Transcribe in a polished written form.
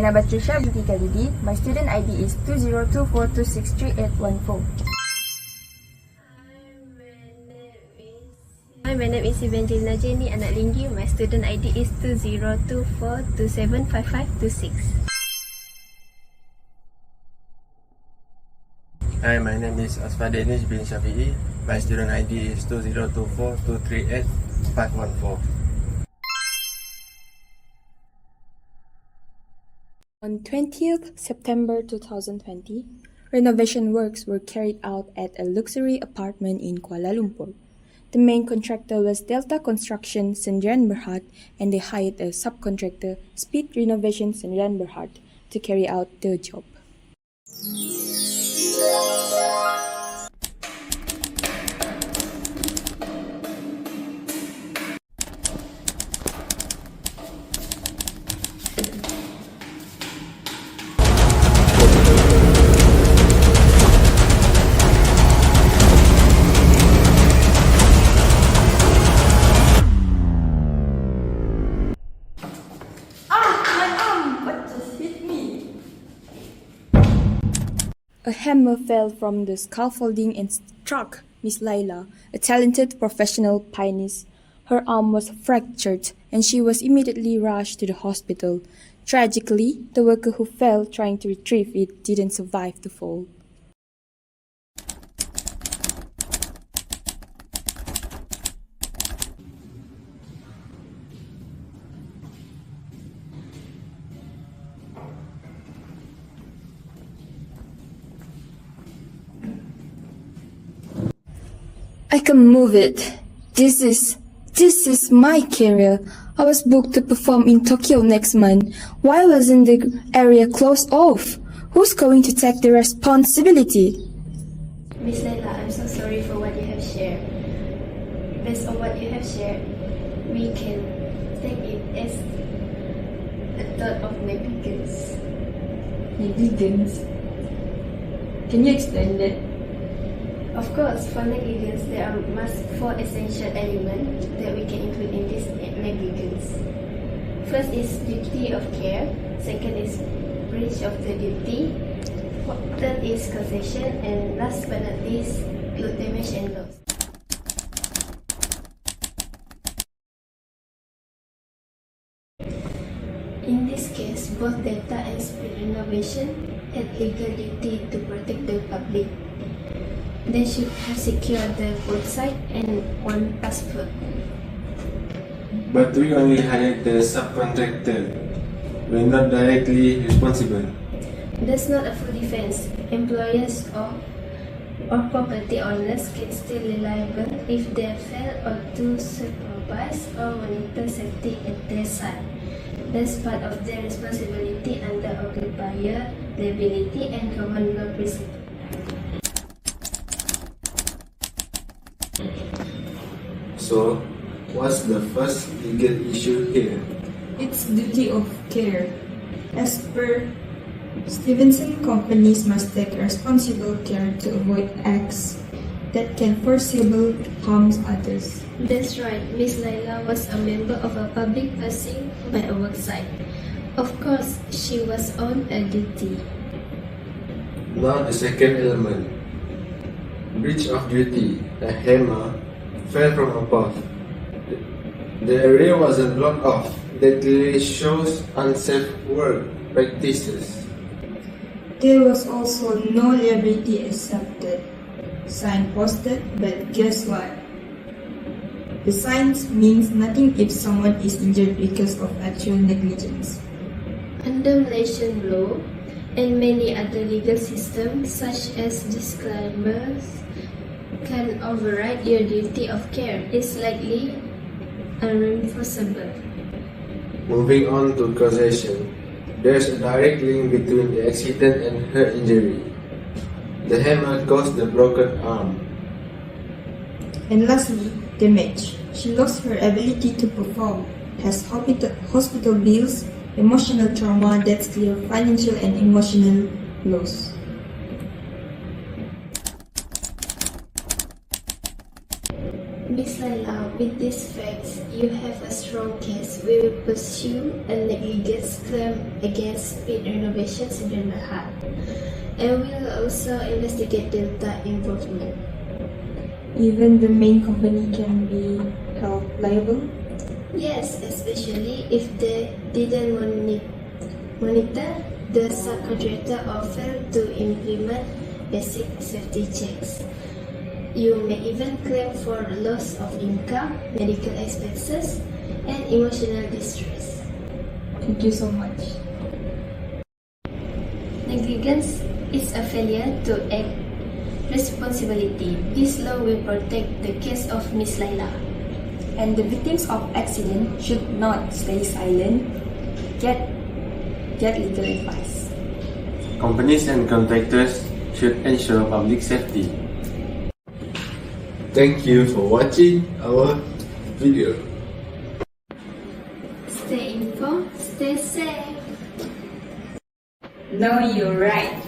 Nama Trisha binti Khalidi. My student ID is 2024263814. Hi, my name is Evangelina Jenny, anak Linggi. My student ID is 2024275526. Hi, my name is Asfar Danish bin Shafi'i. My student ID is 2024238514. On 20th September 2020, renovation works were carried out at a luxury apartment in Kuala Lumpur. The main contractor was Delta Construction Sdn Bhd, and they hired a subcontractor, Speed Renovation Sdn Bhd, to carry out the job. A hammer fell from the scaffolding and struck Miss Laila, a talented professional pianist. Her arm was fractured and she was immediately rushed to the hospital. Tragically, the worker who fell trying to retrieve it didn't survive the fall. I can move it. This is my career. I was booked to perform in Tokyo next month. Why wasn't the area closed off? Who's going to take the responsibility? Miss Laila, I'm so sorry for what you have shared. Based on what you have shared, we can take it as a thought of negligence. Negligence? Can you explain that? Of course, for negligence, there are four essential elements that we can include in this negligence. First is duty of care. Second is breach of the duty. Third is causation. And last but not least, damage and loss. In this case, both Delta and Speed Renovation had legal duty to protect the public. They should have secured the website and one passport. But we only hired the subcontractor. We're not directly responsible. That's not a full defense. Employers or property owners can still be liable if they fail or to supervise or monitor safety at their site. That's part of their responsibility under occupier liability and common law principles. So, what's the first legal issue here? It's duty of care. As per Stevenson, companies must take responsible care to avoid acts that can foreseeably harm others. That's right. Miss Laila was a member of a public passing by a worksite. Of course, she was on a duty. Now the second element. Breach of duty. A hammer fell from above. The area wasn't blocked off. That clearly shows unsafe work practices. There was also no liability accepted. Sign posted, but guess what? The sign means nothing if someone is injured because of actual negligence. Under Malaysian law and many other legal systems, such as disclaimers, can override your duty of care. Is likely unenforceable. Moving on to causation. There's a direct link between the accident and her injury. The hammer caused the broken arm. And lastly, damage. She lost her ability to perform, has hospital bills, emotional trauma, that's clear financial and emotional loss. Miss Laila, with these facts, you have a strong case. We will pursue a negligence claim against Speed Renovation Sederhana, and we will also investigate Delta involvement. Even the main company can be held liable? Yes, especially if they didn't monitor the subcontractor or failed to implement basic safety checks. You may even claim for loss of income, medical expenses, and emotional distress. Thank you so much. Negligence is a failure to act responsibility. This law will protect the case of Miss Laila. And the victims of accident should not stay silent. Get legal advice. Companies and contractors should ensure public safety. Thank you for watching our video. Stay informed, stay safe. No, you're right.